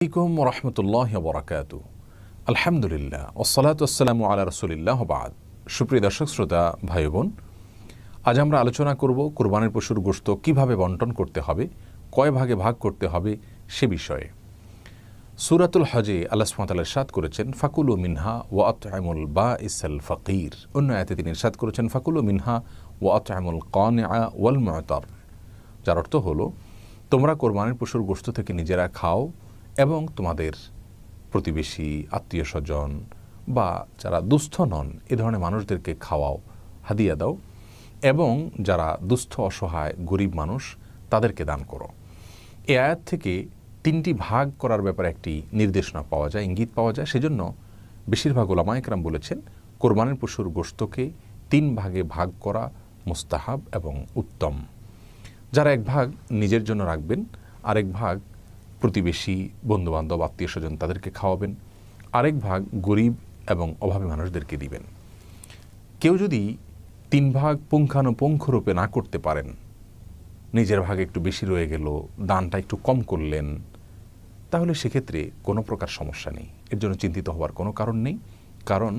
আলাইকুম রহমতুল্লাহ বরাকাতু। আলহামদুলিল্লাহ ওসসালাতু ওয়াসসালামু আলা রাসূলিল্লাহ বাদ। সুপ্রিয় দর্শক শ্রোতা ভাই বোন, আজ আমরা আলোচনা করব কুরবানির পশুর গোশত কিভাবে বন্টন করতে হবে, কয় ভাগে ভাগ করতে হবে সে বিষয়ে। সূরাতুল হজে আল্লাহ সুবহানাহু ওয়া তাআলা ইরশাদ করেছেন ফাকুলু মিনহা ওয়া আত'ইমুল বাঈসাল ফাকির। অন্য আয়াতে তিনি ইরশাদ করেছেন ফাকুলু মিনহা ওয়া আত'ইমুল কানিআ ওয়াল মু'তার, যার অর্থ হলো তোমরা কোরবানির পশুর গোশত থেকে নিজেরা খাও এবং তোমাদের প্রতিবেশী, আত্মীয় স্বজন বা যারা দুস্থ নন এ ধরনের মানুষদেরকে খাওয়াও, হাদিয়া দাও, এবং যারা দুস্থ অসহায় গরিব মানুষ তাদেরকে দান করো। এই আয়াত থেকে তিনটি ভাগ করার ব্যাপারে একটি নির্দেশনা পাওয়া যায়, ইঙ্গিত পাওয়া যায়। সেজন্য বেশিরভাগ উলামায়ে কেরাম বলেছেন কোরবানির পশুর গোশতকে তিন ভাগে ভাগ করা মুস্তাহাব এবং উত্তম। যারা এক ভাগ নিজের জন্য রাখবেন, আরেক ভাগ প্রতিবেশী, বন্ধুবান্ধব, আত্মীয় স্বজন তাদেরকে খাওয়াবেন, আরেক ভাগ গরিব এবং অভাবী মানুষদেরকে দিবেন। কেউ যদি তিন ভাগ পুঙ্খানুপুঙ্খরূপে না করতে পারেন, নিজের ভাগে একটু বেশি রয়ে গেল, দানটা একটু কম করলেন, তাহলে সেক্ষেত্রে কোনো প্রকার সমস্যা নেই, এর জন্য চিন্তিত হওয়ার কোনো কারণ নেই। কারণ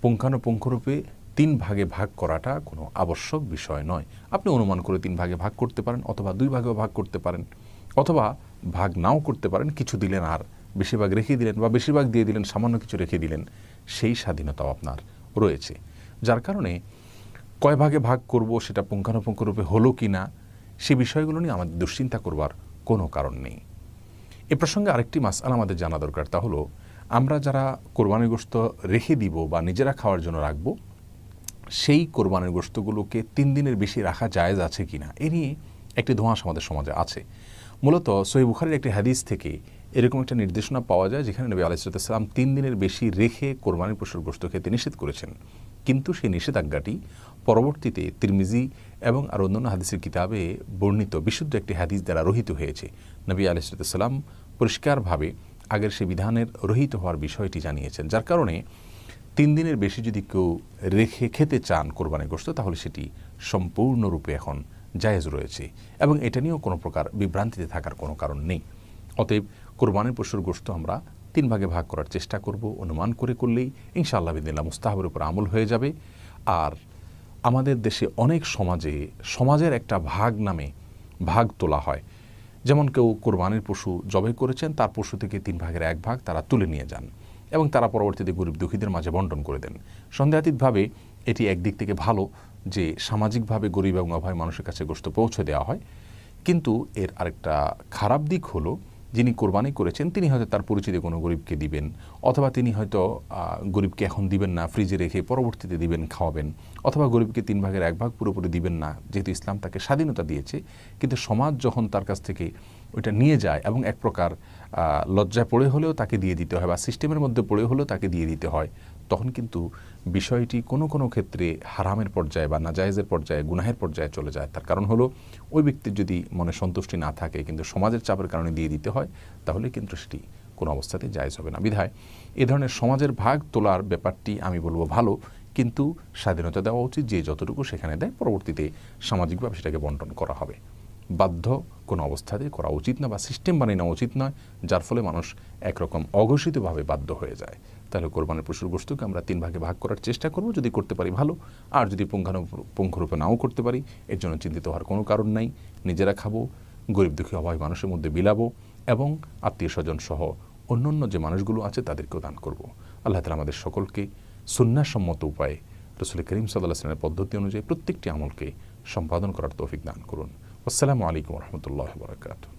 পুঙ্খানুপুঙ্খরূপে তিন ভাগে ভাগ করাটা কোনো আবশ্যক বিষয় নয়। আপনি অনুমান করে তিন ভাগে ভাগ করতে পারেন, অথবা দুই ভাগেও ভাগ করতে পারেন, অথবা ভাগ নাও করতে পারেন, কিছু দিলেন আর বেশিরভাগ রেখে দিলেন, বা বেশিরভাগ দিয়ে দিলেন সামান্য কিছু রেখে দিলেন, সেই স্বাধীনতাও আপনার রয়েছে। যার কারণে কয় ভাগে ভাগ করব সেটা পুঙ্খানুপুঙ্খরূপে হলো কি না সে বিষয়গুলো নিয়ে আমাদের দুশ্চিন্তা করবার কোনো কারণ নেই। এ প্রসঙ্গে আরেকটি মাসআলা আমাদের জানা দরকার, তা হলো আমরা যারা কোরবানির গোশত রেখে দিব বা নিজেরা খাওয়ার জন্য রাখবো, সেই কোরবানির গোশতগুলোকে 3 দিনের বেশি রাখা জায়েজ আছে কিনা এ নিয়ে একটি ধোঁয়াশা আমাদের সমাজে আছে। মূলত সহিহ বুখারীর একটি হাদিস থেকে এরকম একটা নির্দেশনা পাওয়া যায় যেখানে নবী আলাইহিস সালাম 3 দিনের বেশি রেখে কোরবানির পশুর গোশত খেতে নিষেধ করেছেন। কিন্তু সেই নিষেধাজ্ঞাটি পরবর্তীতে তিরমিজি এবং আর অন্যান্য হাদিসের কিতাবে বর্ণিত বিশুদ্ধ একটি হাদিস দ্বারা রহিত হয়েছে। নবী আলাইহিস সালাম পরিষ্কারভাবে আগের সে বিধানের রহিত হওয়ার বিষয়টি জানিয়েছেন। যার কারণে 3 দিনের বেশি যদি কেউ রেখে খেতে চান কোরবানির গোশত, তাহলে সেটি সম্পূর্ণরূপে এখন জায়েজ রয়েছে এবং এটা নিয়েও কোনো প্রকার বিভ্রান্তিতে থাকার কোনো কারণ নেই। অতএব কোরবানির পশুর গোশত আমরা 3 ভাগে ভাগ করার চেষ্টা করব, অনুমান করে করলেই ইনশাআল্লাহ বিদিনিল্লাহ মুস্তাহাবের উপর আমল হয়ে যাবে। আর আমাদের দেশে অনেক সমাজের একটা ভাগ নামে ভাগ তোলা হয়। যেমন কেউ কোরবানির পশু জবাই করেছেন, তার পশু থেকে 3 ভাগের 1 ভাগ তারা তুলে নিয়ে যান এবং তারা পরবর্তীতে গরিব দুঃখীদের মাঝে বন্টন করে দেন। সন্দেহাতীতভাবে এটি একদিক থেকে ভালো যে সামাজিকভাবে গরিব এবং অভাবী মানুষের কাছে গোশত পৌঁছে দেওয়া হয়, কিন্তু এর আরেকটা খারাপ দিক হলো যিনি কোরবানি করেছেন তিনি হয়তো তার পরিচিত কোনো গরিবকে দিবেন, অথবা তিনি হয়তো গরিবকে এখন দিবেন না, ফ্রিজে রেখে পরবর্তীতে দিবেন, খাওয়াবেন, অথবা গরিবকে 3 ভাগের 1 ভাগ পুরোপুরি দিবেন না, যেহেতু ইসলাম তাকে স্বাধীনতা দিয়েছে। কিন্তু সমাজ যখন তার কাছ থেকে ওইটা নিয়ে যায় এবং এক প্রকার লজ্জায় পড়ে হলেও তাকে দিয়ে দিতে হয় বা সিস্টেমের মধ্যে পড়ে হলেও তাকে দিয়ে দিতে হয়, তখন কিন্তু বিষয়টি কোনো কোনো ক্ষেত্রে হারামের পর্যায়ে বা নাজায়েজের পর্যায়ে, গুনাহের পর্যায়ে চলে যায়। তার কারণ হলো ওই ব্যক্তির যদি মনে সন্তুষ্টি না থাকে কিন্তু সমাজের চাপের কারণে দিয়ে দিতে হয়, তাহলে কিন্তু সেটি কোনো অবস্থাতেই জায়েজ হবে না। বিধায় এ ধরনের সমাজের ভাগ তোলার ব্যাপারটি আমি বলবো ভালো, কিন্তু স্বাধীনতা দেওয়া উচিত, যে যতটুকু সেখানে দেয় পরবর্তীতে সামাজিকভাবে সেটাকে বন্টন করা হবে। বাধ্য কোনো অবস্থাতে করা উচিত না বা সিস্টেম বানিয়ে নেওয়া উচিত নয়, যার ফলে মানুষ একরকম অঘোষিতভাবে বাধ্য হয়ে যায়। তাহলে কোরবানির পশুর গোশতকে আমরা 3 ভাগে ভাগ করার চেষ্টা করব, যদি করতে পারি ভালো, আর যদি পুঙ্খানুপুঙ্খরূপে নাও করতে পারি এর জন্য চিন্তিত হওয়ার কোনো কারণ নাই। নিজেরা খাবো, গরিব দুঃখী অভাবী মানুষের মধ্যে বিলাবো এবং আত্মীয় স্বজন সহ অন্যান্য যে মানুষগুলো আছে তাদেরকেও দান করব। আল্লাহ তাআলা আমাদের সকলকে সুন্নাহসম্মত উপায়ে রাসূল করিম সাল্লাল্লাহু আলাইহি ওয়াসাল্লামের পদ্ধতি অনুযায়ী প্রত্যেকটি আমলকে সম্পাদন করার তৌফিক দান করুন। আসসালামু আলাইকুম ওয়া রাহমাতুল্লাহি ওয়া বারাকাতুহু।